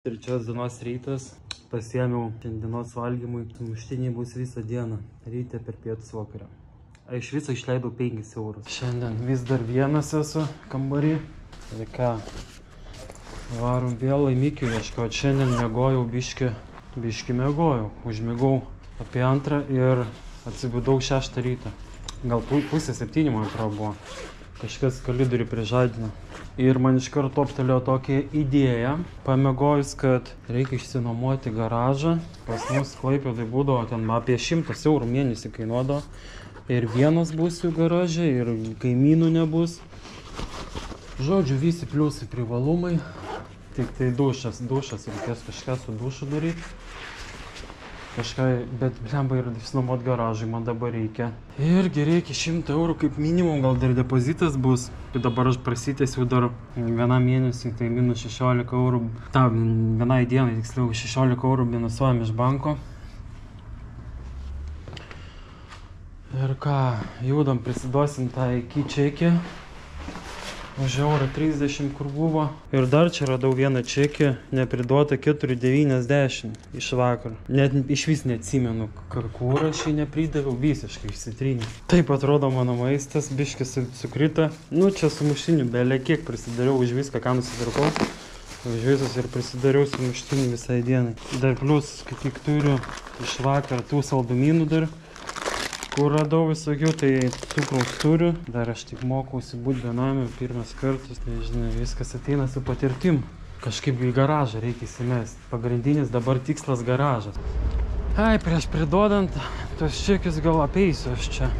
Trečios dienos rytas, pasiėmiau šiandienos valgymui, sumuštiniai bus visą dieną, ryte per pietus vakarą. Iš viso išleidau 5 eurus. Šiandien vis dar vienas esu kambarį. Tai ką, varom vėl laimikių ieškoti. Šiandien miegojau biški miegojau. Užmigau apie 2 ir atsibudau 6 ryto. Gal pusė 7 man atrodo buvo. Kažkas kalidorių prižadino. Ir man iš karto toptelėjo tokia idėja, pamiegojus, kad reikia išsinuomoti garažą. Pas mus Klaipėdoj būdavo ten apie 100 eurų mėnesį kainuodavo. Ir vienas būsiu garaže, ir kaimynų nebus. Žodžiu, visi pliusai privalumai. Tik tai dušas, reikės kažką su dušu daryti. Kažką, bet blemba ir išsinuomot garažui man dabar reikia. Irgi reikia 100 eurų kaip minimum, gal dar depozitas bus. Tai dabar aš prasitęsiu dar vieną mėnesį, tai minus 16 eurų. Vienai dienai, tiksliau, 16 eurų minusuojam iš banko. Ir ką, judam, prisiduosim tą iki čekį. Už eurą 30 kur buvo. Ir dar čia radau vieną čekį, nepriduota 4,90 iš vakar. Net iš vis neatsimenu, kur aš jį nepridaviau, visiškai išsitrynė. Taip atrodo mano maistas, biškis sukrita. Nu, čia sumuštinių belė kiek prisidariau už viską, ką nusipirkau. Už visus ir prisidariau sumuštinių visai dienai. Dar plus, kaip tik turiu iš vakar tų saldumynų dar. Kur radau visokių, tai cukraus turiu. Dar aš tik mokausi būti benamiu pirmas kartus. Tai žinai, viskas ateina su patirtim. Kažkaip į garažą reikia įsimesti. Pagrindinis dabar tikslas garažas. Ai, prieš priduodant, tos čekius gal apeisiu aš čia.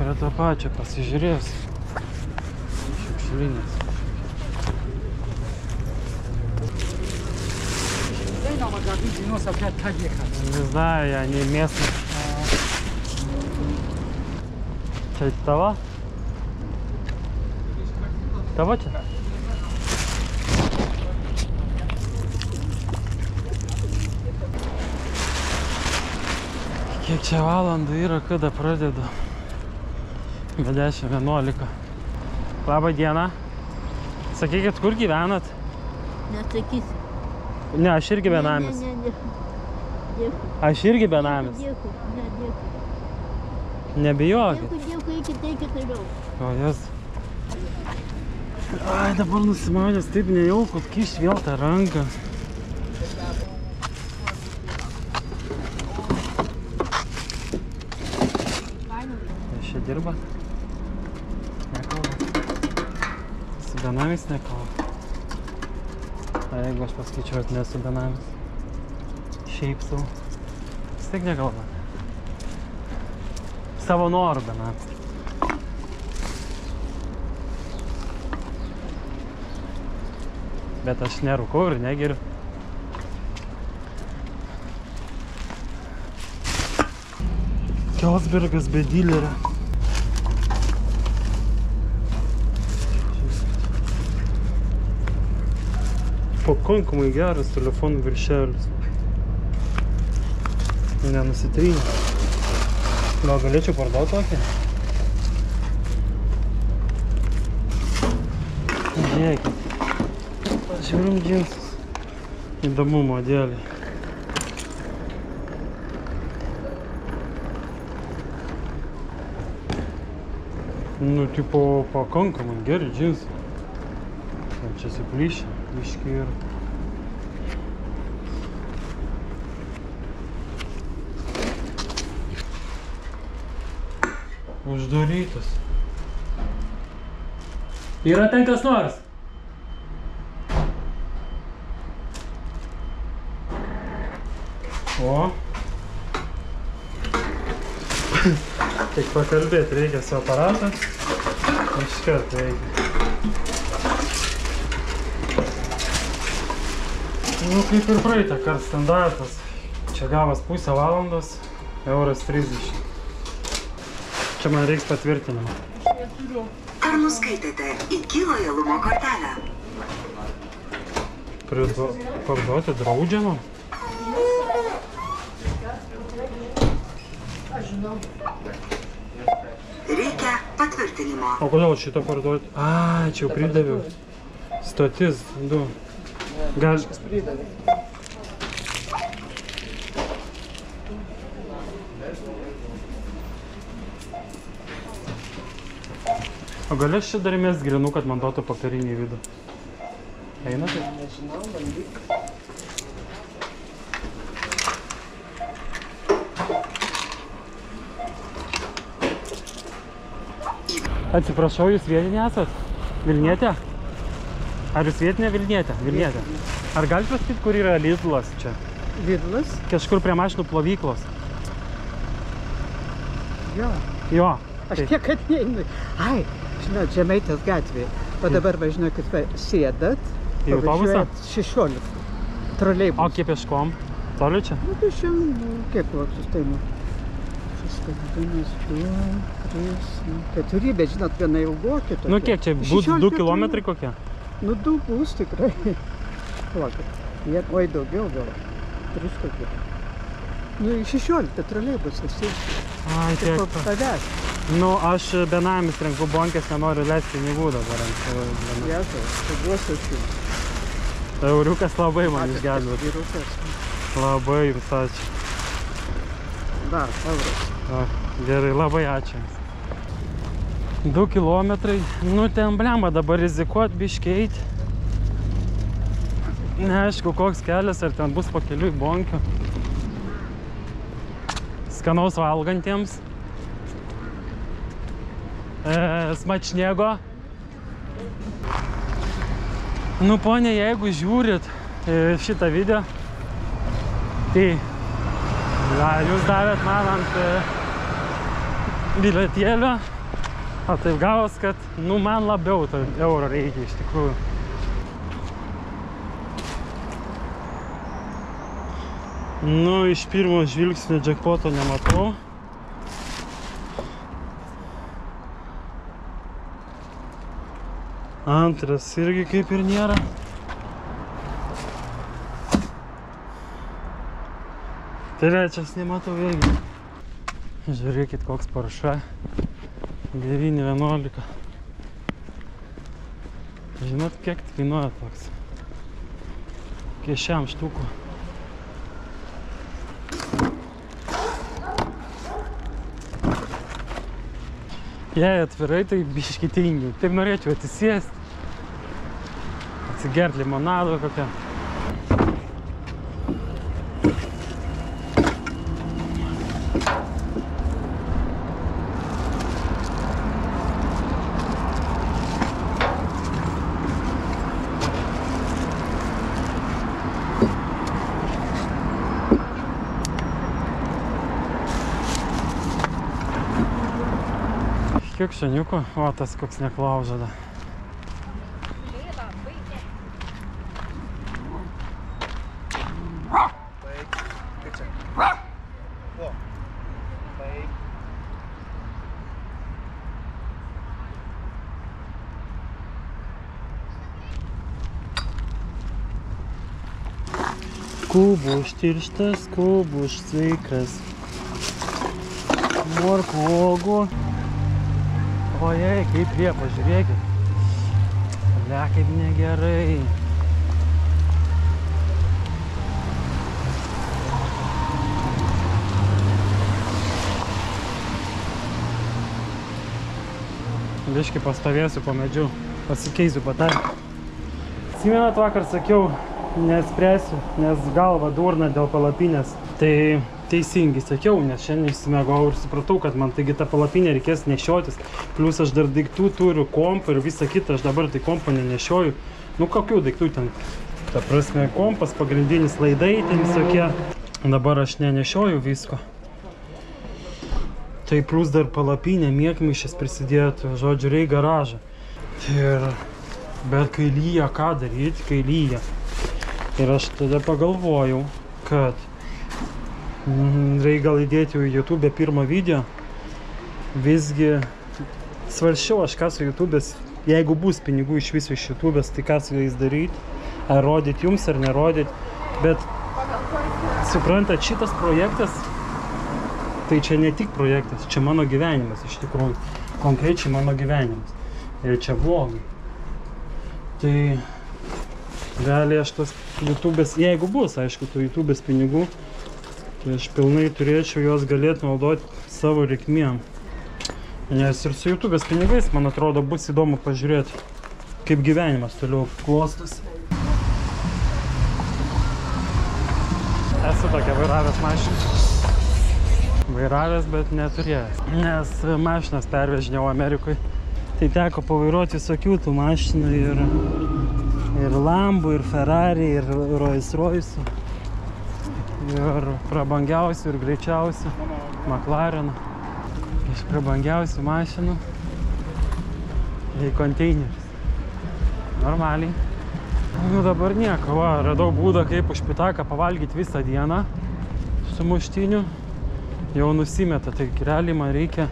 Prie to pačio pasižiūrėsiu. Šiukšlinės. Не знаю, я не местный. Čia tavo? Tavo čia? Kiek čia valandų yra, kada pradedu? 10:11. Labą dieną. Sakykit, kur gyvenat? Nesakysiu. Ne, aš irgi benamis. Ne. Dėkui. Aš irgi benamis. Dėkui. Ne, dėkui. Nebijokit. Dėkui, eikit toliau. O, jas. Ai, dabar nusimaudęs, taip nejauku, kišt vėl tą ranką. Aš čia dirba? Nekalba. Su benamis nekalba. A jeigu aš paskaičiuot nesu benamis? Šiaip sau. Vis tiek nekalba. Savo norų benamis. Bet aš nerūkau ir negeriu. Kelsbergas be dilerio. Pakankamai geras telefonų viršelis. Nenusitrynė. Gal galėčiau parduoti tokį? Žiūrėkit. Pažiūrim džinsus. Įdomu modelį. Nu, tipo, pakankamai geri džinsai. Čia suplyšę, biškį ir... Uždarytas. Yra ten kas nors? O. Tik pakalbėti reikia su aparatą. Iškart reikia. Nu, kaip ir praeitą kart standartas. Čia gavas pusę valandos, euras 30. Čia man reiks patvirtinimą. Ar nuskaitėte iki lojalumo kortelę? Parduoti draudžiamą? Reikia patvirtinimo. O kodėl šito parduoti? A, čia jau pridaviau. Stotis 2. Kažkas pridavė. O gal aš čia dar mes grinų, kad man duotų popierinį vidų? Eina tai? Nežinau, bandyk. Atsiprašau, jūs vietinė esat? Vilnietė? Ar jūs vietinė Vilnietė? Vilnietė. Ar galite pasakyti, kur yra Lidlas čia? Lidlas? Kažkur prie mašinų plovyklos. Jo. Jo. Aš niekad neinu. Ai, žinau, Žemaitės gatvėje. O dabar važinokit, sėdat. Į autobusą? 16. Troleibus. O kiek peškom? Toli čia? Nu, pešim, kiek plokštus tai nu? 1, 2, 3, 4, bet žinot, viena ilgokė tokia. Nu kiek čia, bus 2 kilometrai kokie? Nu, 2 bus tikrai. Plakit. Oi, daugiau gal. 3 kokie. Nu, 16 troleibusas. Ai, tiek. Tavęs. Nu, aš benamis renku bonkės, nenoriu leisti pinigų dabar. Jėzau, tai duosiu aš jums. Euriukas labai man išgelbėt. Vyrukas. Labai jums ačiū. Dar, euras. Gerai, labai ačiū. 2 kilometrai. Nu, ten blemba dabar rizikuot biškeit. Neaišku, koks kelias, ar ten bus pakeliui bonkių. Skanaus valgantiems. Smačniego. Nu, ponė, jeigu žiūrit šitą video, tai jūs davėt man ant bilietėlio, o taip gavos, kad, nu, man labiau to euro reikia iš tikrųjų. Nu, iš pirmo žvilgsnio jackpoto nematau. Antras irgi kaip ir nėra. Trečias nematau vėlgi. Žiūrėkit, koks Porsche 911. Žinot, kiek kainuoja toks? Kiek šiam štukų. Jei atvirai, tai biški tingiu. Taip norėčiau atsisėsti. Atsigert limonado kokią. Kiek šaniuko, o tas koks neklaužada. Kubuš tirštas, kubuš sveikas. Morkų uogų. Ojei, kaip jie, pažiūrėkit. Le, kaip negerai. Biškį pastovėsiu po medžiu, pasikeisiu patarį. Atsimenat, vakar sakiau, nespręsiu, nes galva durna dėl palapinės. Tai teisingai sakiau, nes šiandien išsimegau ir supratau, kad man taigi tą palapinę reikės nešiotis. Plius aš dar daiktų turiu, kompą ir visą kitą, aš dabar tai kompą nenešioju. Nu, kokių daiktų ten? Ta prasme, kompas, pagrindinis laidai, ten visokie. Dabar aš nenešioju visko. Tai plus dar palapinė, miegmaišės prisidėtų, žodžiu, reik garažą. Bet kai lyja, ką daryti, kai lyja? Ir aš tada pagalvojau, kad reik gal įdėti į YouTube pirmą video. Visgi svarsčiau aš ką su YouTube'as, jeigu bus pinigų iš viso iš YouTube'as, tai ką su jais daryti, ar rodyti jums, ar nerodyti. Bet suprantat, šitas projektas, tai čia ne tik projektas, čia mano gyvenimas iš tikrųjų, konkrečiai mano gyvenimas. Ir čia vlogai. Tai Gali aš tos YouTube'ės, jeigu bus, aišku, tų YouTube'ės pinigų, tai aš pilnai turėčiau juos galėti naudoti savo reikmėm. Nes ir su YouTube'ės pinigais, man atrodo, bus įdomu pažiūrėti, kaip gyvenimas toliau klostosi. Esu tokia vairavęs mašiną. Vairavęs, bet neturėjęs. Nes mašinas pervežinėjau Amerikoje. Tai teko pavairuoti visokių tų mašinų ir Lambų, ir Ferrari, ir Rolls Royce'ų. Ir prabangiausių, ir greičiausių. McLarenų. Iš prabangiausių mašinų į konteinerius. Normaliai. Nu dabar nieko, va, radau būdą, kaip už pitaką pavalgyti visą dieną su muštiniu. Jau nusimeta, tai realiai man reikia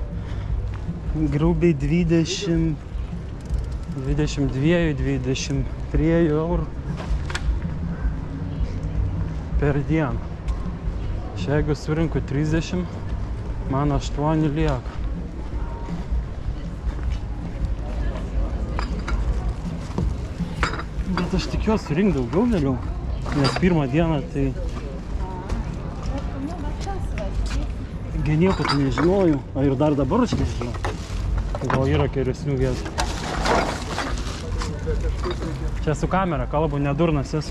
grubiai 22-23 eurų per dieną. Jeigu surinku 30, man 8 lieka. Bet aš tikiuosi surink daugiau vėliau, nes pirmą dieną tai nieko tai nežinojau, o ir dar dabar aš nežinau. Gal yra geresnių vietų. Čia su kamera kalbu, nedurnas esu.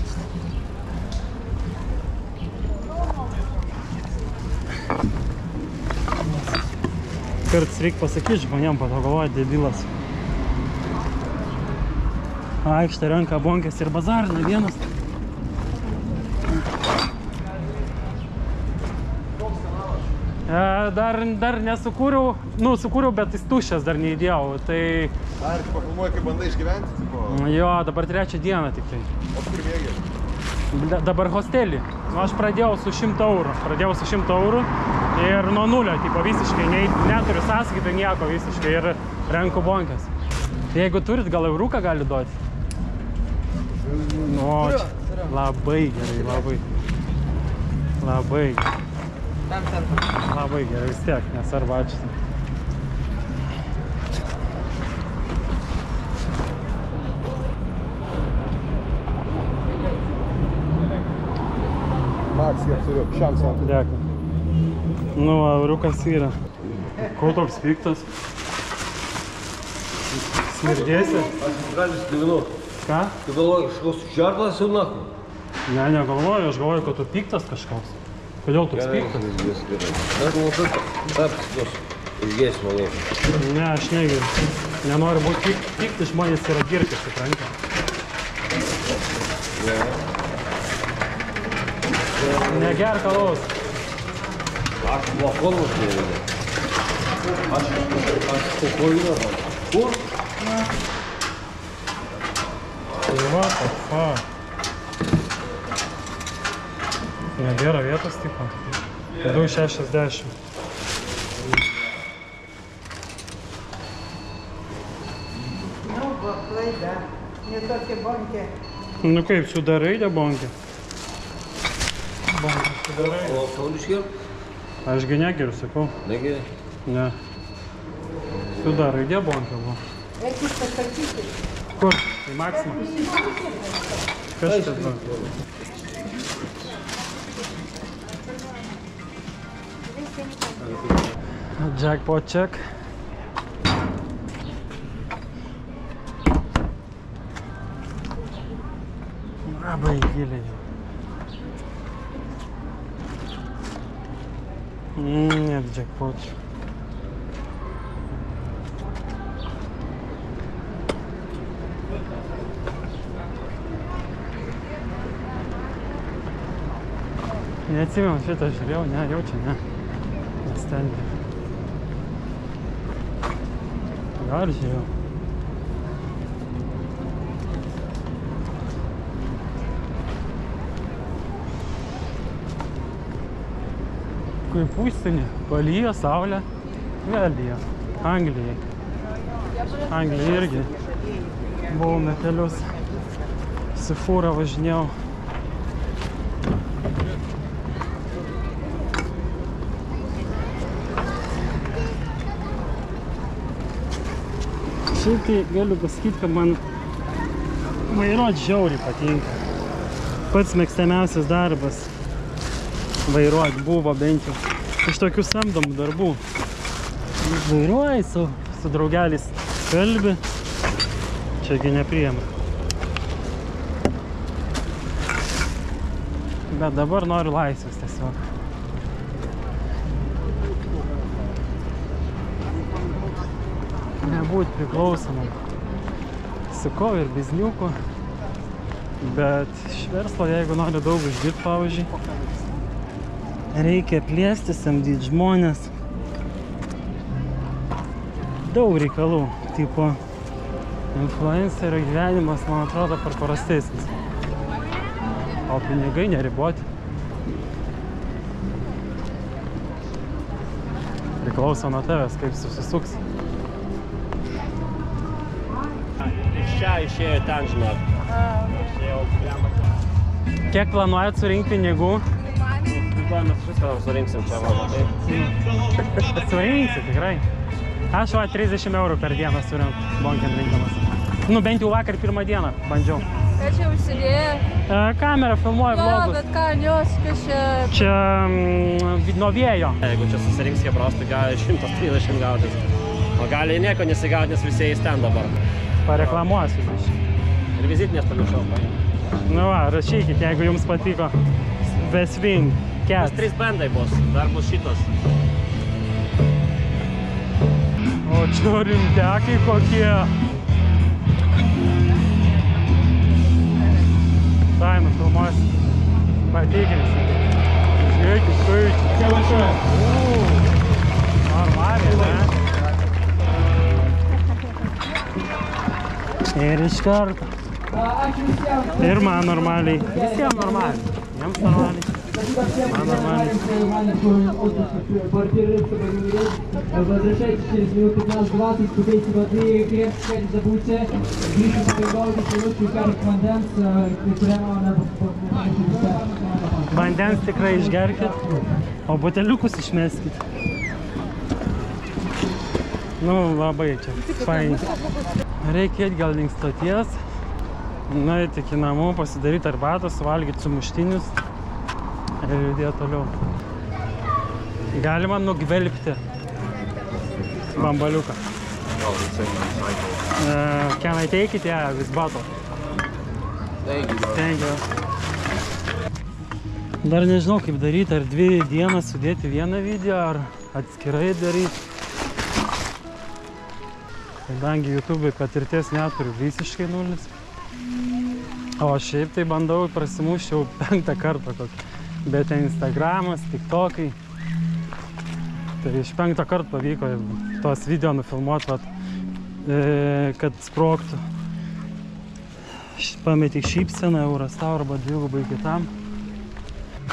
Kartais reikia pasakyti žmonėm, po to galvoja debilas. Aikštė renka bonkės ir bazarina vienas. Dar nesukūriau, sukūriau, bet jis tuščias dar neįdėjau, tai... Ar tu pafilmuoji, kaip bandai išgyventi? Jo, dabar 3 dieną tik tai. O kur mėgi? Dabar hostelį. Aš pradėjau su 100 eurų. Ir nuo nulio, tipo, visiškai, neturiu sąskaitą, nieko visiškai ir renku bonkės. Jeigu turit, gal euruką gali duoti? Nu, labai gerai, labai gerai. Labai gerai, vis tiek, nes arba ačiū. Maks, jie turiu, šiam centrui. Dėkui. Nu, euriukas yra. Ko toks piktas? Smirdėsi? Aš galis gyvenu. Ką? Tu galvoji, kažkoks žartas jau naku? Ne, negalvoju, aš galvoju, kad tu piktas kažkoks. Kodėl toks piktas? Aš galvoju, kad išgėsi malai. Ne, aš negeriu. Nenoriu būti pikti, žmonės yra girti, supranta. Negerk alaus. Aš plafonus nevedė. Aš kokoiną. Kur? What the fuck? Nebėra vietos tipo. 2,60. Nu, va, klaida. Ne tokia bonkė. Nu kaip, sudarai debonkį? Bonkį sudarai. O sauliškiu? Ašgi negeriu, sakau. Negeri? Ne. Sudarai debonkį buvo. Eikis pasakyti. Kur? Į Maksimą? Kas čia buvo? Jackpot check. Labai giliai. Нет jackpot. Neatsimenu, šitą žiūrėjau, ne, jaučia, ne. Nestendė. Gal žiūrėjau. Kaip užsienį, palyja, saulė, vėl lyja. Anglijai. Anglijai irgi. Buvau metelius. Su fūra važinėjau. Šiaip tai galiu pasakyti, kad man vairuoti žiauriai patinka. Pats mėgstamiausias darbas vairuoti buvo bent jau iš tokių samdomų darbų. Vairuoji su draugelis kalbi, čiagi nepriima. Bet dabar noriu laisvės tiesiog. Nebūt priklausomam. Sukau ir bizniukų, bet iš verslo, jeigu nori daug uždirbti, pavyzdžiui, reikia plėsti, samdyti žmonės. Daug reikalų, tipo influencerio gyvenimas, man atrodo, per prastesnis. O pinigai neriboti. Priklauso nuo tavęs, kaip susisuks. Iš čia išėjo ten, žinot. Kiek planuojat surinkti pinigų? Mes viską surinksim čia, matai. Surinksit, tikrai. Aš 30 eurų per dieną surinku, bonkiam rinkdamas. Nu, bent jau vakar pirmą dieną bandžiau. Ką čia užsidėjo? Kamerą filmuoju vlogus. Bet ką, jos, kas čia... Čia nuo vėjo. Jeigu čia susirinks kebros, tai gali 130 gautis. O gali nieko nesigauti, nes visi eis ten dabar. Pareklamuosiu. Ir vizitinės pamiršau paimti. Nu va, rašykit, jeigu jums patiko Vesving Cats. 3 bendai bus, dar bus šitos. O čia rimtekai kokie. Tai, nufilmuosi. Patikrinsi. Žiūrėkit, skaičiai. Normaliai, ne? Ir iš karto. Ir man normaliai. Visiems normaliai. Jiems normaliai. Man normaliai. Возвращайтесь через минут 15-20, купейте воды, крепкие, забудьте. Гришем по 15 минут, Карик Манденс, прямо на... Vandens tikrai išgerkit, o buteliukus išmeskit. Nu, labai čia, fainai. Reikia eit gal link stoties, nueiti iki namų, pasidaryti arbatos, suvalgyti sumuštinius ir judėti toliau. Galima nugvelbti bambaliuką. Can I take it? Yeah, with bottle. Thank you. Dar nežinau, kaip daryti, ar 2 dienas sudėti vieną video, ar atskirai daryti. Kadangi YouTube'ai patirties neturiu visiškai nulis. O šiaip tai bandau prasimušti jau 5 kartą kokį. Bet Instagramas, TikTokai. Tai iš 5 kartų pavyko tos video nufilmuoti, kad sprogtų. Pametik šypseną, euras tau arba 2 kitam.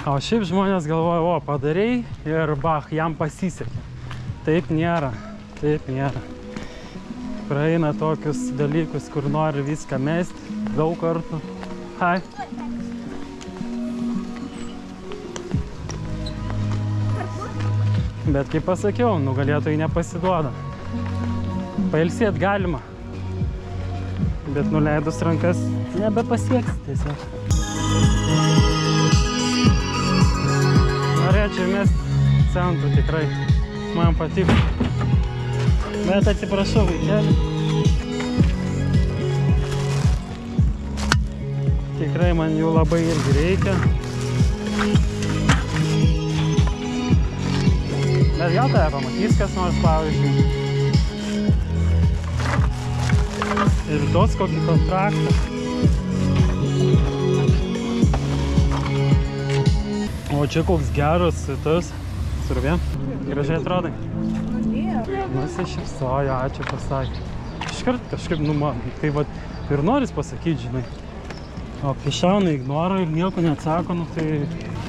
O šiaip žmonės galvoja, o padarei ir bach, jam pasisekė. Taip nėra, taip nėra. Praeina tokius dalykus, kur nori viską mesti daug kartų. Hai. Bet kaip pasakiau, nugalėtojai nepasiduoda. Pailsėt galima. Bet nuleidus rankas nebepasieks tiesiog. Norėčiau mesti centų tikrai. Man patiko. Bet atsiprašau, vaikeli. Tikrai man jų labai irgi reikia. Bet gal tave pamatys kas nors, pavyzdžiui. Ir duos kokį kontraktą. O čia koks geras tas survė. Gražiai atrodai. Nusišypsojo, ačiū pasakė. Iškart kažkaip, nu man, tai vat ir noris pasakyti, žinai. O prišauna ignorą ir nieko neatsako, nu tai...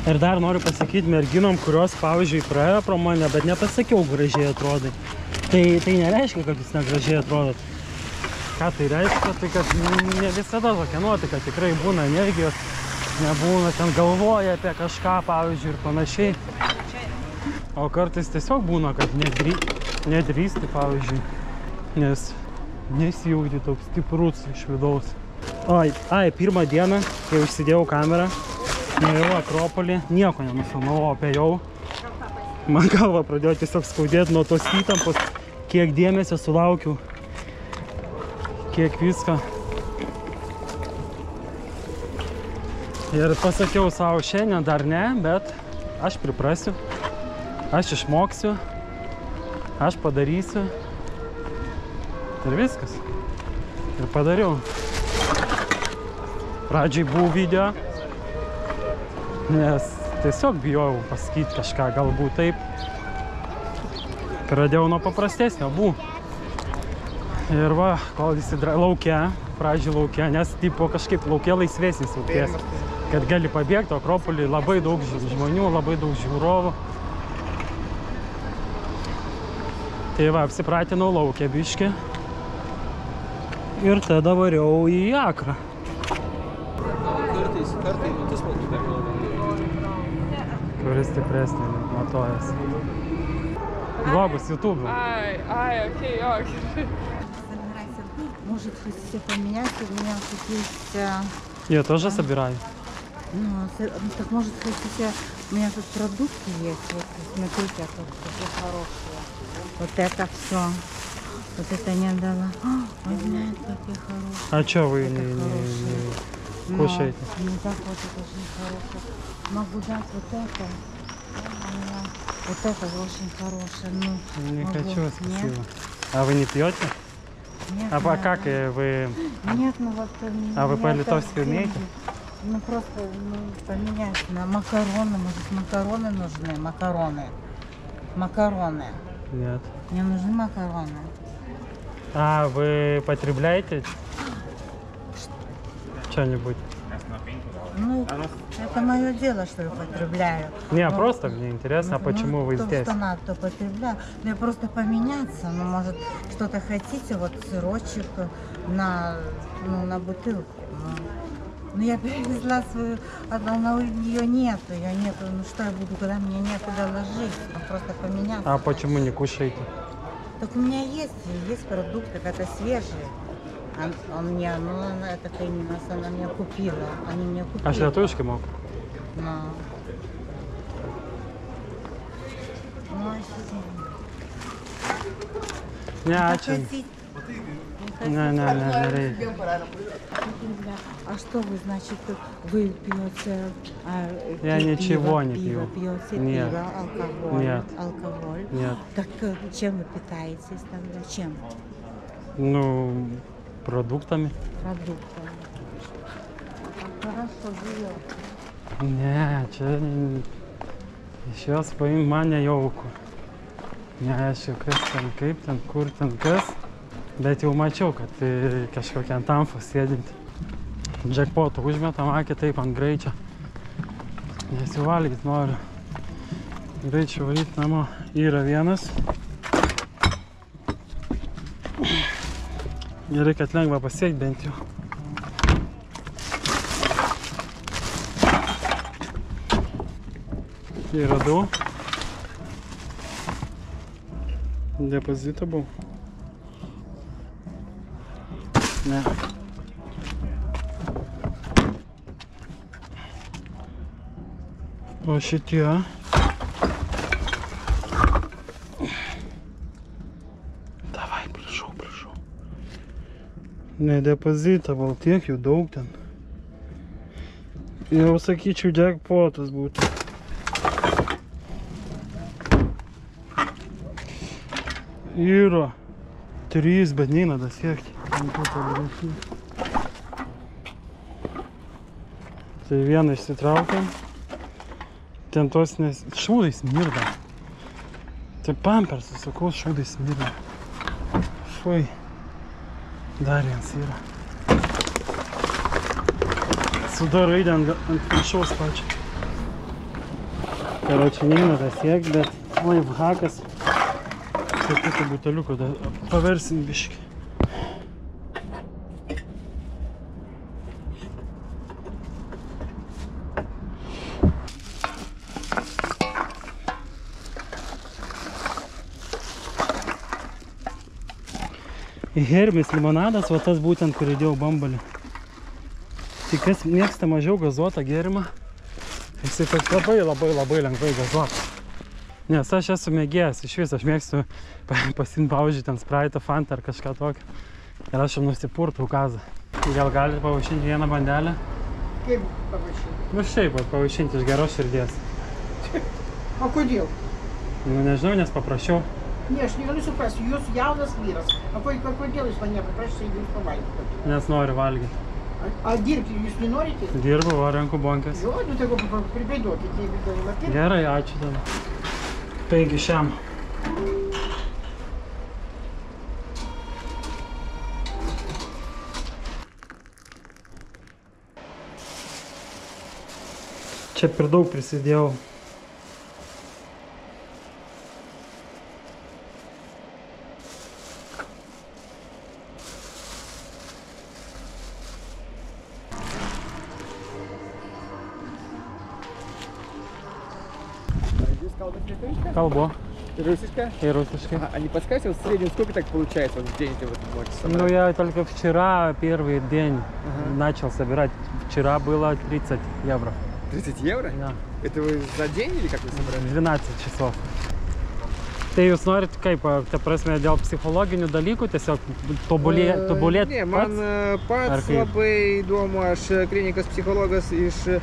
Ir dar noriu pasakyti merginom, kurios, pavyzdžiui, praėjo pro mane, bet nepasakiau gražiai atrodai. Tai nereiškia, kad jūs negražiai atrodot. Ką tai reiškia? Tai kad ne visada tokia nuotaika, tikrai būna energijos, nebūna ten galvoja apie kažką, pavyzdžiui, ir panašiai. O kartais tiesiog būna, kad nedrįsti, pavyzdžiui, nes nesijauti toks stiprus iš vidaus. Ai, pirmą dieną, kai užsidėjau kamerą, nuėjau Akropolį, nieko nenufilmavau, apėjau. Man galva pradėjo tiesiog skaudėti nuo tos įtampos, kiek dėmesio sulaukiau, kiek visko. Ir pasakiau savo šiandien dar ne, bet aš priprasiu, aš išmoksiu, aš padarysiu ir viskas. Ir padariau. Pradžiai buvo video, nes tiesiog bijojau pasakyti kažką, galbūt taip. Pradėjau nuo paprastesnio, buvo. Ir va, kol visi lauke, pradžiai lauke, nes tipo kažkaip lauke laisvesnis jautiesi, kad gali pabėgti, Akropolį labai daug žmonių, labai daug žiūrovų. Tai va, apsipratinau lauke biškį ir tada variau į Akrą. Kartai mintis Kuris stipresnė matuojas. Vlogus YouTube. Окей, Может, хотите поменять, у меня тут есть... Я тоже собираю. Ну, так может, хотите... У меня тут продукты есть, вот, смотрите, тут такие хорошие. Вот это все. Вот это не дала. Ой, блин, какие хорошие. А что вы не кушаете? Ну, так вот, это же хорошее. Могу дать вот это. Вот это очень хорошее. Ну, Не могу. хочу, спасибо. Нет? А вы не пьете? Нет, А нет. как вы... Нет, ну вот... А вы по-литовски умеете? Ну просто поменять на макароны. Может, макароны нужны? Макароны. Нет. Мне нужны макароны. А вы потребляете что-нибудь? Ну, это мое дело, что я потребляю. Не, Но- просто мне интересно, а почему вы то, здесь? что надо, то потребляю. Но я просто поменяться. Ну, может, что-то хотите, вот сырочек на бутылку. Ну, я привезла свою, но ее нету. Ну, что я буду, когда мне некуда ложить? Ну, просто поменяться. А почему не кушаете? Так у меня есть продукты, это свежие. Он мне, это она мне купила. Они мне купили. А шляпушки мог? Ну, Не, а чем? Не. А что вы, значит, вы пьете? Я ничего не пиво, пью. Пьете Нет. пиво, алкоголь? Нет. Алкоголь? Нет. Так чем вы питаетесь тогда? Чем? Ну, продуктами. Продуктами. Хорошо живете. Ne, čia iš jos paim mane jauku. Neaišku, kas ten, kaip ten, kur ten, kas. Bet jau mačiau, kad kažkokiam tamfą sėdinti. Jackpotą užmetam akį taip ant greičio. Nesivalgyti noriu. Greičio varyti namo. Yra vienas. Gerai, kad lengva pasiekti bent jau. Yra du. Depozito buvo. Ne. O šitie. Davai, prašau. Ne depozito, gal tiek jų daug ten. Jau sakyčiau, jackpotas būtų. Yra 3, bet neina dasiekti. Tai vieną išsitraukiam. Ten tos šūdai smirda. Tai pampersas, sakau, šūdai smirda. Fui. Dar vienas yra. Sudarai ant viršaus pačią. Karočią neina dasiekti, bet lifehackas. Tokių buteliukų paversim biškį. Hermis limonadas, va tas būtent, kur įdėjau bambalį. Tai kas mėgsta mažiau gazuotą gėrimą, jisai toks labai lengvai gazuotas. Nes aš esu mėgėjas, iš vis aš mėgstu pasiimti, pavyzdžiui, ten Sprite, Fanta ar kažką tokio. Ir aš jau nusipurtau gazą. Gal galite pavaišinti vieną bandelę? Kaip pavaišinti? Nu šiaip, pavaišinti iš geros širdies. O kodėl? Nu nežinau, nes paprašiau. Ne, aš negaliu suprasti, jūs jaunas vyras. O kodėl jūs mane paprašėte, jeigu jūs pavalgyti? Nes noriu valgyti. A dirbti jūs nenorite? Dirbu, o renku bonkės. Jo, nu tai pribėduokite, jeigu galima. Gerai, ačiū tada. 5 šiam. Čia per daug prisidėjau. Kalбу. И русская? И русская. А не подскажете, в среднем сколько так получается вот в день вы можете собрать? Ну, я только вчера, первый день, начал собирать. Вчера было 30 евро. 30 евро? Да. Это вы за dень или как вы собрали? 12 часов. Tai jūs norit kaip, ta prasme, dėl psichologinių dalykų tiesiog tobulėt Ne, man pats labai įdomu, aš klinikas psichologas iš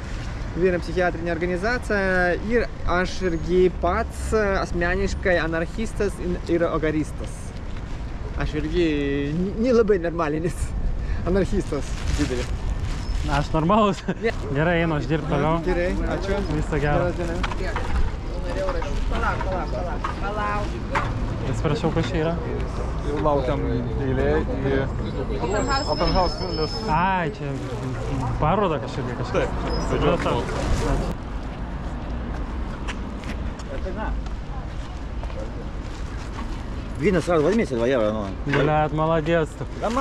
viena psichiatrinė organizacija ir aš irgi pats asmeniškai anarchistas ir agoristas. Aš irgi nelabai normalinis anarchistas didelis. Aš normalus. Gerai, einu aš dirbti toliau. Gerai, ačiū. Viso gero. Palauk. Atsiprašau, kas čia yra? Laukiam eilė į Open House Vilnius. Ai, čia paroda kažkaip. Taip, vedžiau. Вина сразу возьмите 2 евро, ну. Блядь, молодец.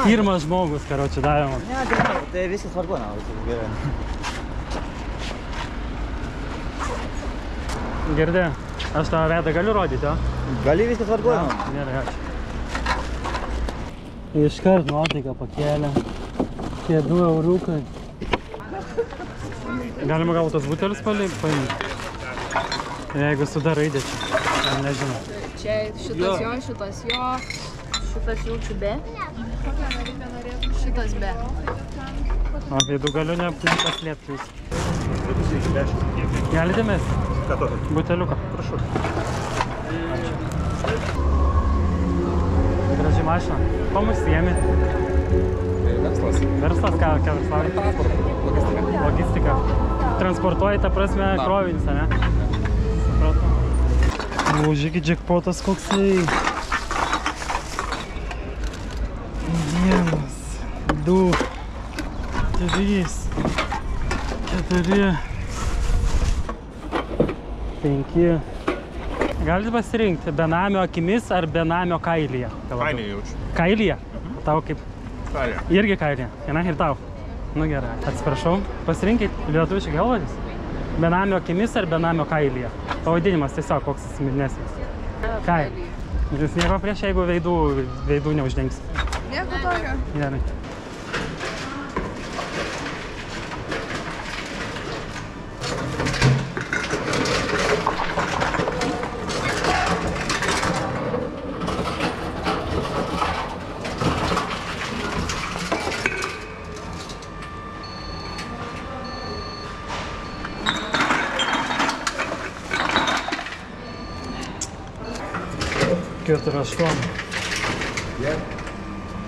Pirmas žmogus, короче, davė man. Ne, tai viskas tvarko, na, gerai. Girdi, aš tavo veidą galiu rodyti, o? Gali viskas tvarko, na. Gerai, ačiū. Iškart nuotaiką pakėlė. Tie 2 euriukai. Galima gal tos butelius paimti? Jeigu sudarai dėčiau. Nežinau. Čia šitas jo, šitas jo. Šitas jaučiu be. Šitas be. O veidų galiu nepaslėpti jūs. Galite mesti? Ką tokio? Buteliuką. Prašau. Graži mašina. Ko mus siemi? Verslas. Verslas ką verslavai? Logistika. Logistika. Transportuoji, ta prasme, krovinis, ne? Supratau. Žiūrėkit, džekpotas koksai. 1, 2, 3, 4, 5. Galite pasirinkti benamio akimis ar benamio kailyje? Kailį jaučiu. Kailyje? Tau kaip? Kailį. Irgi kailyje. Ir tau? Nu gerai. Atsiprašau. Pasirinkit lietuviškai galvodis. Benamio akimis ar benamio kailyje? Pavadinimas tiesiog koks įsimidnesnis. Kailį. Jūs nieko prieš, jeigu veidų neuždengsi. Nieko tokio. Gerai.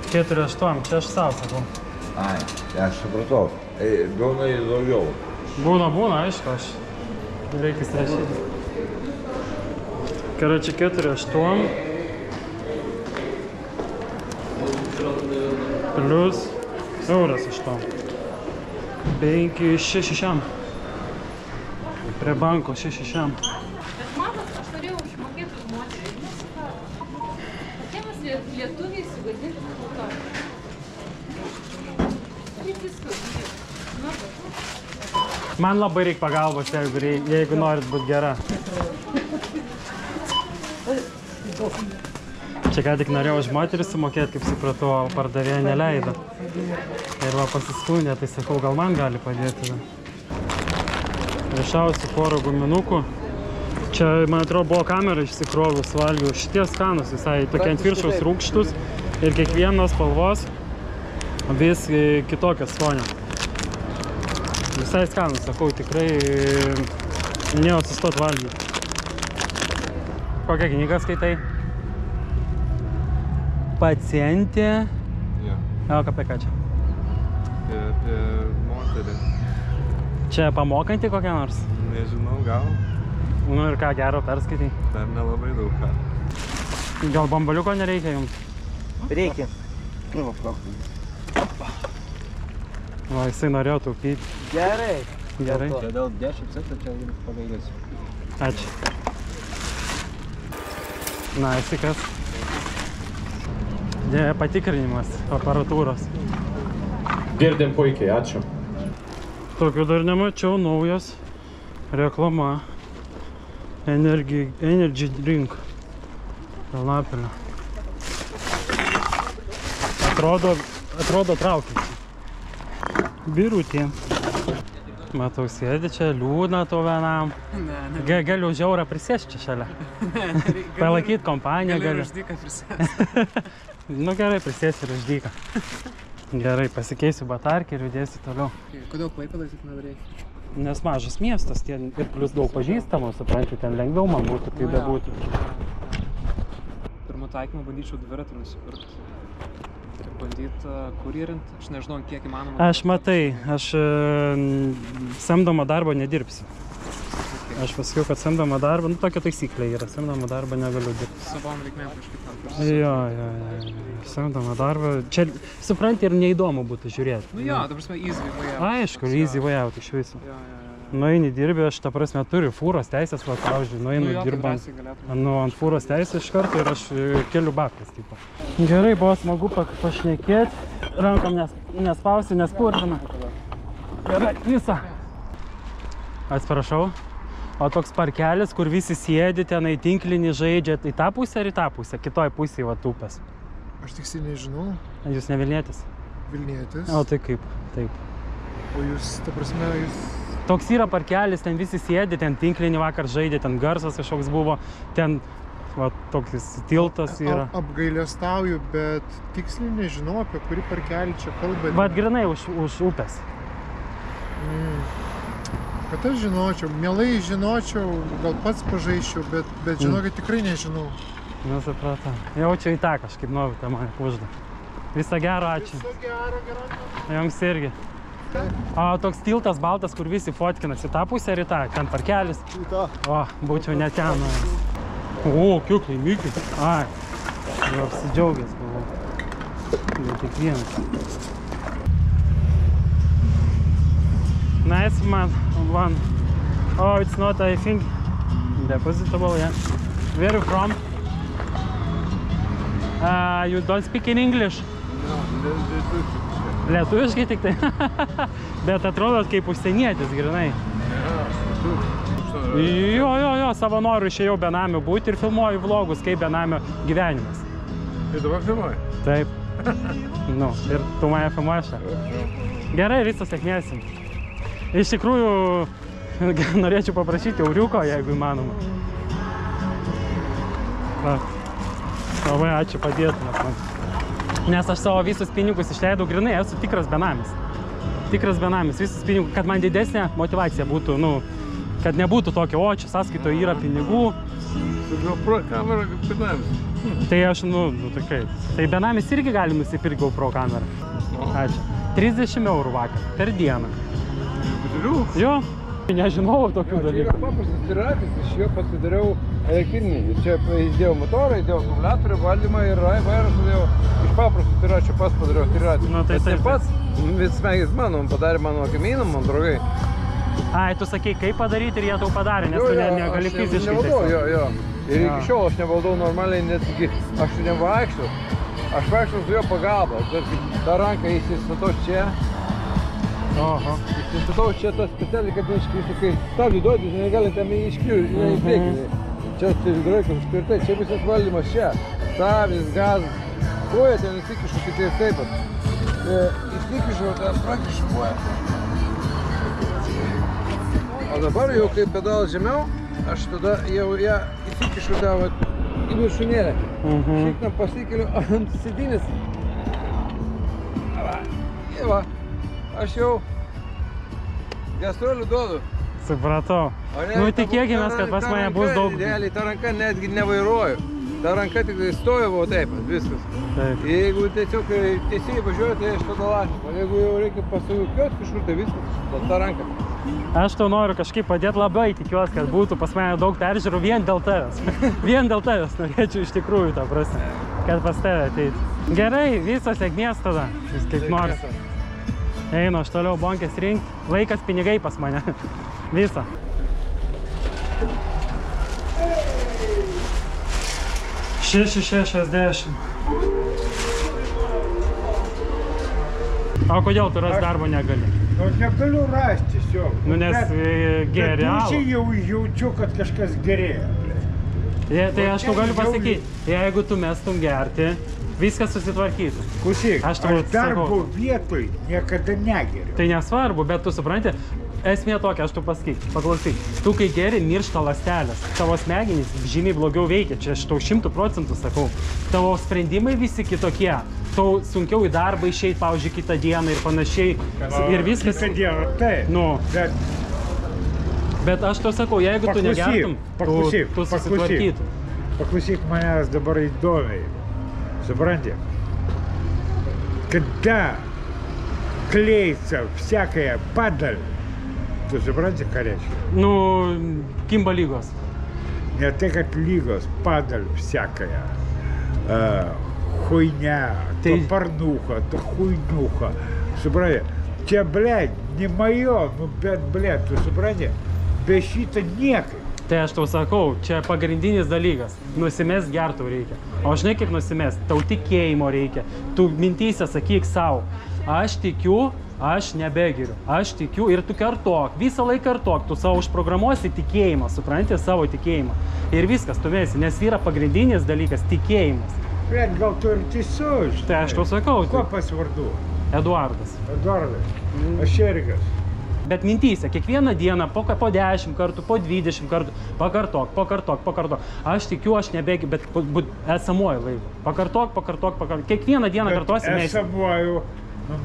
Keturi aštuom, čia aš savo sakau. Ai, aš supratau. Būna ir daugiau. Būna, aišku, aš reikia įsirašyti. Короче, 4,8 plus euras 8. 5,6. Prie banko 6,6. Bet matot, aš turėjau užmokėti už moterį. Atėmas lietuviai sugadinti kultūrą. Kaip viskas. Man labai reikia pagalbos, jeigu norit būti gera. Čia ką tik norėjau už moterį sumokėti, kaip supratau, o pardavėja neleido. Ir va pasiskundė, tai sakau, gal man gali padėti. Viešausiu porą guminukų. Čia, man atrodo, buvo kamera išsikrovus, valgiau. Šitie skanus visai tokie ant viršaus rūgštus ir kiekvienos spalvos vis kitokios skonio. Visai skanus, sakau, tikrai nėjo sustot valgyti. Kokią knygą skaitai? Pacientė. Jo. O, apie ką čia? Apie moterį. Čia pamokanti kokią nors? Nežinau, gal. Nu ir ką gero perskaitai? Dar nelabai daug ką. Gal bambaliuko nereikia jums? Reikia. Va, jisai norėjo taupyti. Gerai. Gerai. Čia dėl 10 centų čia jums pagailėsiu. Ačiū. Na, esi kas? Patikrinimas aparatūros. Girdim puikiai, ačiū. Tokių dar nemačiau, naujas reklama. Energy drink. Kalnapilio. Atrodo traukiasi. Birutė. Matau, sėdi čia, liūdna to vienam. Galiu žiaurą prisėsti čia šalia. Palaikyti kompaniją galiu. Galiu uždyką prisėsti. Nu gerai, prisėsi ir uždyką. Gerai, pasikeisiu batarkį ir judėsiu toliau. Kodėl Klaipėdoj taip nedarei? Nes mažas miestas, ten ir plus daug pažįstamų, supranti, ten lengviau man būtų, kaip bebūtų. Pirmą taikymą bandyčiau dviratį nusipirkti. Bandyti kurjerint, aš nežinau, kiek įmanoma. Aš matai, aš samdomą darbą nedirbsiu. Aš pasakiau, kad samdomą darbą, nu tokia taisyklė yra, samdomą darbą negaliu dirbti. Savom reikmėm kažkaip tam. Jo, samdomą darbą. Čia, supranti, ir neįdomu būtų žiūrėti. Nu jo, ta prasme, easy way out. Aišku, easy way out iš viso. Nueini dirbi, aš ta prasme turiu fūros teisės, va, pavyzdžiui, nueinu dirbant ant fūros teisės iš karto ir aš keliu bakas, tipo. Gerai, buvo smagu pašnekėti, rankom nespausi, nespurtina. Gerai, visą. Atsiprašau. O toks parkelis, kur visi sėdi, tenai tinklinį žaidžia, į tą pusę ar į tą pusę, kitoj pusėje va upės. Aš tiksliai nežinau. Jūs ne Vilnietis? Vilnietis. O tai kaip? Taip. O jūs, ta prasme, jūs... Toks yra parkelis, ten visi sėdi, ten tinklinį vakar žaidė, ten garsas kažkoks buvo, ten va, toks tiltas yra. Apgailestauju, bet tiksliai nežinau, apie kurį parkelį čia kalba. Vat grinai už upės. Kad aš žinočiau, mielai žinočiau, gal pats pažaisčiau, bet žinokit, tikrai nežinau. Nesupratau. Jaučiu į tą kažkaip norite mane užda. Visą gero, ačiū. Visą gero, gero. Jums irgi. O toks tiltas baltas, kur visi fotkinasi, tą pusę ar į tą, ten parkelis. Į tą. O, būčiau ne ten. O, kiek laimikiai. Ai, jau apsidžiaugęs buvau. Ne tik vienas. Nice one. Oh, it's not, I think, depositable, yeah. Where are you from? You don't speak in English? No, Lietuviškai tik tai? Bet atrodot kaip užsienietis, grinai. Jo, savanorių išėjau benamių būti ir filmuoju vlogus, kaip benamio gyvenimas. Ir dabar filmuoji? Taip. Nu, ir tu mane filmuoji šią? Gerai, visos sėkmės. Iš tikrųjų, norėčiau paprašyti euriuko, jeigu įmanoma. Labai ačiū, padėtumėt man. Nes aš savo visus pinigus išleidau grinai, esu tikras benamis. Tikras benamis, visus pinigus, kad man didesnė motyvacija būtų, nu, kad nebūtų tokio, o čia sąskaitoje yra pinigų. Su GoPro kamera kaip benamis. Tai aš, tai kaip. Tai benamis irgi gali nusipirkti GoPro kamerą. Ačiū. 30 eurų vakar, per dieną. Jo, nežinau tokių dalykų. Čia yra paprastas triratis, iš jo pasidariau elektrinį. Čia įdėjau motorą, įdėjau akumuliatorių, valdymą ir vairą sudėjau. Iš paprastų triračių pats padariau triratį. Bet ne pats, vis smegis mano, padarė mano kaimynam, man draugai. Ai, tu sakei, kaip padaryti ir jie tau padarė, nes tu negali fiziškai tiesiog. Jo. Ir iki šiol aš nevaldau normaliai, netgi aš nevaikščiu. Aš vaikščiu su jo pagalba. Ta ranka įsistatau čia. Įsistatau čia tas specialiai, kad neiškristų, kai stabdį duodi, negali tam iškriūti, į priekį. Čia draugai užspirtai, čia visas valdymas čia. Stabdis, gazas. Koja ten įsikišu kitais taip pat. įsikišau tą prakišuoją. O dabar jau kai pedalas žemiau, aš tada jau ją įsikišu tą į viršūnėlę. Šikną pasikeliu ant sėdynės. Va, aš jau gastrolių duodu. Supratau. Nu, tikėkime, kad pas mane bus daug... Realiai, ta ranka netgi nevairuoju. Ta ranka tik stoja, buvo taip, viskas. Taip. Jeigu tiesiog tiesiai važiuoju, tai aš tada lašiu. O jeigu jau reikia pasukiuoti kažkur, tai viskas, ta ranka. Aš tau noriu kažkaip padėti, labai tikiuosi, kad būtų pas mane daug peržiūrų vien dėl tavęs. Vien dėl tavęs norėčiau iš tikrųjų, ta prasme, kad pas tave ateiti. Gerai, visos sėkmės tada, vis kaip nors. Einu, aš toliau bonkės rinkti. Laikas pinigai pas mane. Visą. $6,60. O kodėl tu rast darbo negali? Nu, negaliu rasti tiesiog. Nu, nes geri alų. Bet jau jaučiu, kad kažkas gerėja. Tai aš tau galiu pasakyti, jeigu tu mestum gerti, viskas susitvarkytų. Klausyk, aš darbo vietoj niekada negeriu. Tai nesvarbu, bet tu supranti, esmė tokia, aš tu paklausyk. Tu kai geri, miršta ląstelės. Tavo smegenys žymiai blogiau veikia, čia aš tau 100% sakau. Tavo sprendimai visi kitokie. Tau sunkiau į darbą išeiti, pavyzdžiui, kitą dieną ir panašiai. Ir viskas... Kitą dieną, taip. Nu. Bet aš tau sakau, jeigu tu negertum, tu susitvarkytum. Paklausyk manęs dabar įdomiai. Supranti? Когда клеится всякая падаль, tu supranti, ką reiškia? Nu, kimba lygos. Не tai, kad lygos, падаль всякая. Хуйня, то порнуха, то хуйнуха. Supranti? Čia, blėd, не моё, ну, bet, blėd, tu supranti? Be šito niekai. Tai aš tau sakau, čia pagrindinis dalykas. Nusimest gertų reikia. O žinai, kaip nusimest? Tau tikėjimo reikia. Tu mintyse sakyk savo. Aš tikiu, aš nebegeriu. Aš tikiu ir tu kartok. Visą laiką kartok. Tu savo užprogramuosi tikėjimą, supranti, savo tikėjimą. Ir viskas, tu vėsi, nes yra pagrindinis dalykas tikėjimas. Bet gal tu ir teisus. Tai aš tau sakau. Kuo pasvardu? Eduardas. Eduardas. Aš Erikas. Bet mintyse, kiekvieną dieną po 10 kartų, po 20 kartų, pakartok. Aš tikiu, aš nebėgiu, bet esamuoju laiku. Pakartok. Kiekvieną dieną kartuosi mes. Esamuoju.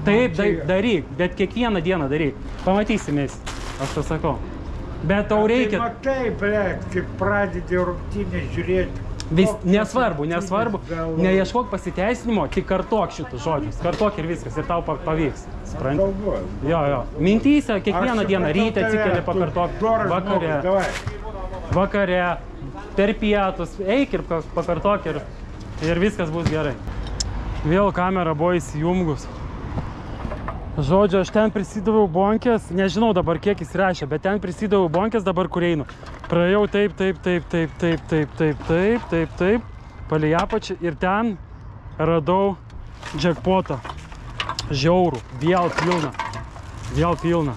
Taip, daryk, bet kiekvieną dieną daryk. Pamatysimės, aš to sakau. Bet tau reikia... Tai matai, blėt, kaip pradedi rungtynę žiūrėti. Nesvarbu, neieškok pasiteisinimo, tik kartok šitus žodžius. Kartok ir viskas, ir tau pavyks. Jo. Mintyse, kiekvieną dieną, ryte atsikeli pakartok, vakare, per pietus, eik ir pakartok ir viskas bus gerai. Vėl kamera buvo įsijungus. Žodžiu, aš ten prisidaviau bonkės, nežinau dabar kiek jis rašė, bet ten prisidaviau bonkės dabar, kur einu. Praėjau taip, palei apačią ir ten radau jackpotą. Žiaurų, vėl pilna.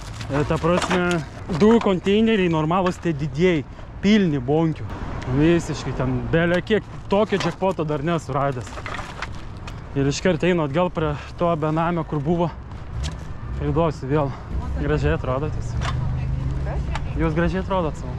Ta prasme, 2 konteineriai normalus tie didieji, pilni bonkių. Visiškai ten, belė kiek tokio jackpoto dar nesuradęs. Ir iškart einu atgal prie to benamio, kur buvo. Ir duosiu vėl. Gražiai atrodotės. Jūs gražiai atrodot savo.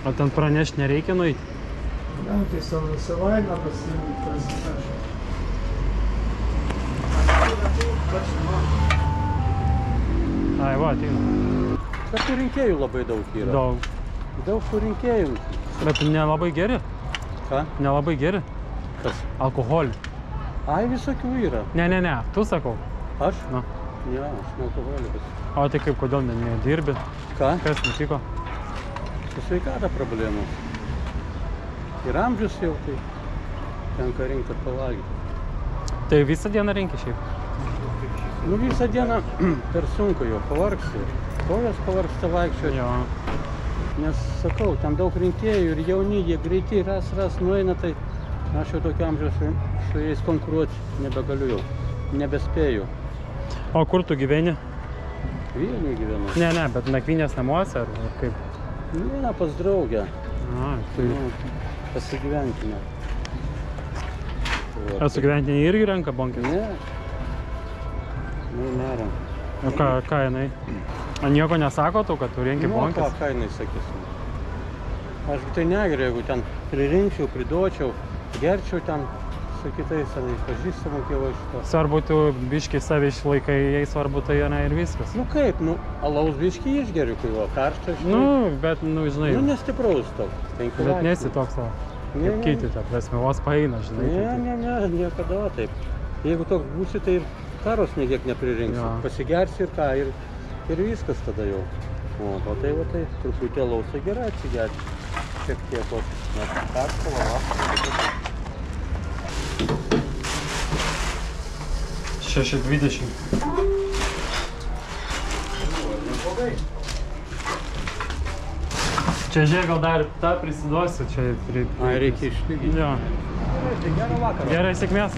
O ten pranešti nereikia nueiti? Ne, tai savaime prasinešu. Ai, va, ateina. Bet tų rinkėjų labai daug yra. Daug. Daug tų rinkėjų. Bet nelabai geri. Ką? Nelabai geri. Kas? Alkoholį. Ai, visokių yra. Ne, tu sakau. Aš? Na. Ne, aš ne alkoholikas. O tai kaip, kodėl nedirbi? Ką? Kas nutiko? Su sveikata problemos. Ir amžius jau, tai tenka rinkti ir pavalgyti. Tai visą dieną rinki šiaip? Nu, visą dieną per sunku jau, pavargsti. Kojas pavargsta vaikščioti. Jo. Nes, sakau, ten daug rinkėjų ir jauni, jie greiti ras nueina, tai aš jau tokio amžiaus su jais konkuruoti nebegaliu jau. nebespėju. O kur tu gyveni? Vilniuje gyvenu. Ne, bet nakvynės namuose ar kaip? Ne, pas draugę. Tai... Pasigyventinę. Ar sugyventinė irgi renka bonkės? Ne. Nerenka. O ką jinai? A nieko nesako tau, kad tu renki bonkės? Ką jinai sakysim? Aš tai negeriu, jeigu ten pririnkčiau, priduočiau, gerčiau ten su kitais, pažįstamų kėlo šito. Svarbu, tu biškiai save išlaikai, jai svarbu tai yra ir viskas. Nu kaip, alaus biškiai išgeriu, kai va, karštą štai. Bet, žinai. Nestipraus toks. Bet nesi toks, kaip kiti, ta prasme, vos paeina, žinai. Ne, niekada taip. Jeigu toks būsi, tai ir karos nekiek nepririnksi. Pasigersi ir ką, ir viskas tada jau. O tai, truputį alausą gerai atsigerti. Šiek tiek tos, karštą, lava. 6:20. Čia žiūrėk, gal dar tą prisiduosiu, čia reikia išlyginti. Jo. Gerą vakarą. Gerai, sėkmės.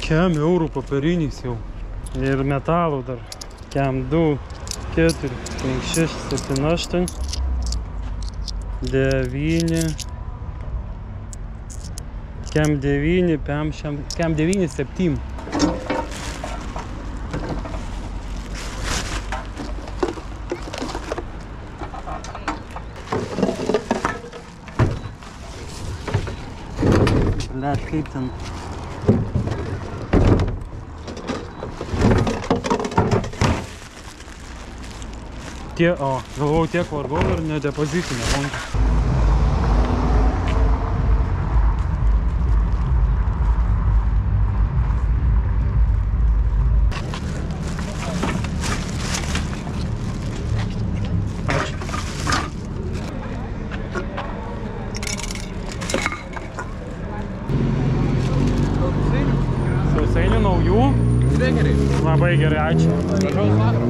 Kem eurų papiriniais jau. Ir metalų dar. Kem 2, 4, 5, 6, 7, 8, 9, kem 9, kem 9, 7. Blet, kaip ten? Galvau tiek vargau ir ne depozitinė banka. Sausainių naujų? Labai gerai, ačiū. Gražaus vakaro.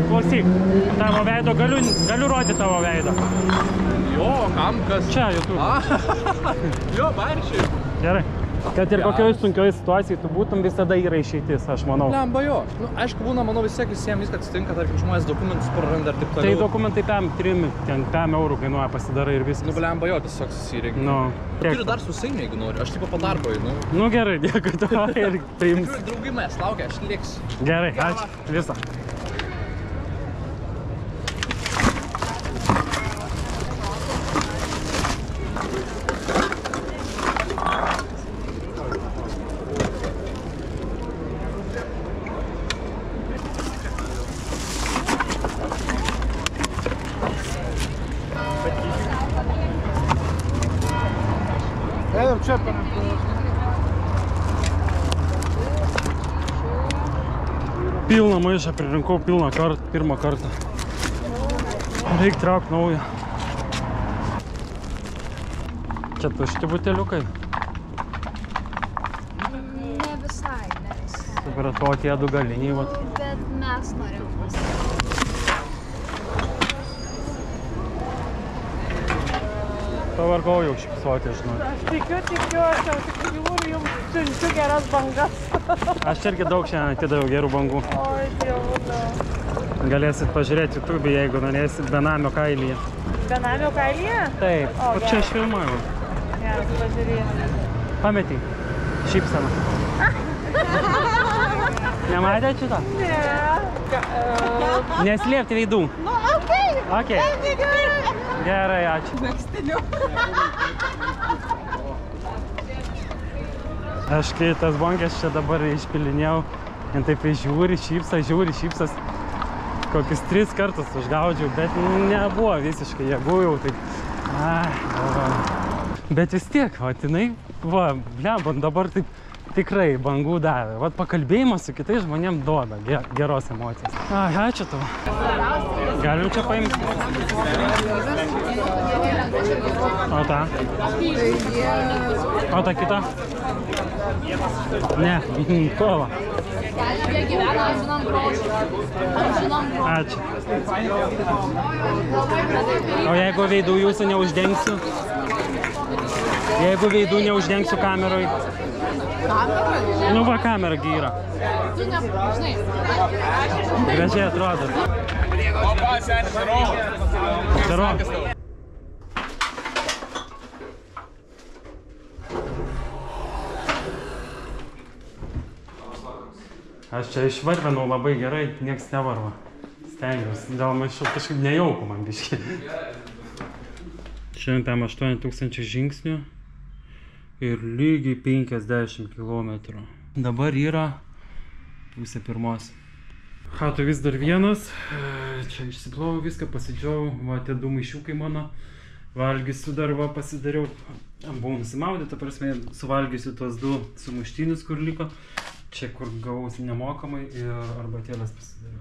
Klausyk, tavo veido, galiu rodyti tavo veidą. Jo, kam kas? Čia, YouTube. Jo, baršiai. Gerai. Kad ir kokioj sunkioj situacijai tu būtum, visada yra išeitis, aš manau. Lemba jo. Aišku, būna, manau, visiems viskas atsitinka, tarkim, žmonės dokumentus praranda ir taip toliau. Tai dokumentai PM eurų kainuoja, pasidarai ir viskas. Lemba jo, tiesiog susireikia. Turiu dar sausainių, jeigu nori, aš tipo po darbo einu. Gerai, dėkui tavo ir priims. Draugai manęs laukia, aš liksiu. Gerai, ačiū. Visą. Einam čia paranku. Pilną maišą pririnkau, pirmą kartą. Reikia traukti naują. Čia tušti buteliukai. Ne visai. Supratau, tie du galiniai. Bet mes norėjom pasitikti. Pavargau jau šipsuoti, žinau. Aš tikiu, aš jau tik žiūriu, jums siunčiu geras bangas. Aš irgi daug šiandien atidaviau gerų bangų. Oi, dievulio. Galėsit pažiūrėti YouTube, jeigu norėsit benamio kailyje. Benamio kailyje? Taip, o čia aš filmuoju. Geras, pažiūrėsiu. Pametei, šypseną. Nematėt šitą? Ne. Neslėpti veidų. Nu, okei. Okei. Gerai, ačiū. Megstiniu. Aš kai tas bonkės čia dabar išpilinėjau, ir taip žiūri, šypsas. Kokius 3 kartus užgaudžiau, bet nebuvo visiškai jėgų jau taip. Bet vis tiek, jinai, blembant dabar taip tikrai bangų davė. Pakalbėjimas su kitais žmonėm duoda geros emocijos. Ačiū tau. Galim čia paimti. O tą? O tą kitą? Ne, kova. Jie gyvena, žinom grožį. Ačiū. O jeigu veidų jūsų neuždengsiu? Jeigu veidų neuždengsiu kameroj. Kameroj? Nu va, kamera gi yra. Tu nežinai. Gražiai atrodo. Здорово. Aš čia išvarvinau labai gerai, nieks nevarva. Stengiausi, dėl maišau kažkaip nejaukų man biškį. Šiandien tam 8000 žingsnių ir lygiai 50 km. Dabar yra 12:30. Chatu vis dar vienas, čia išsiplovau viską, pasidžiau, va, tie 2 maišiukai mano. Valgysiu dar, va, pasidariau, buvau nusimaudė, ta prasme, suvalgysiu tuos 2 sumuštinius, kur liko. Čia, kur gavau nemokamai ir arbatėlės pasidariau.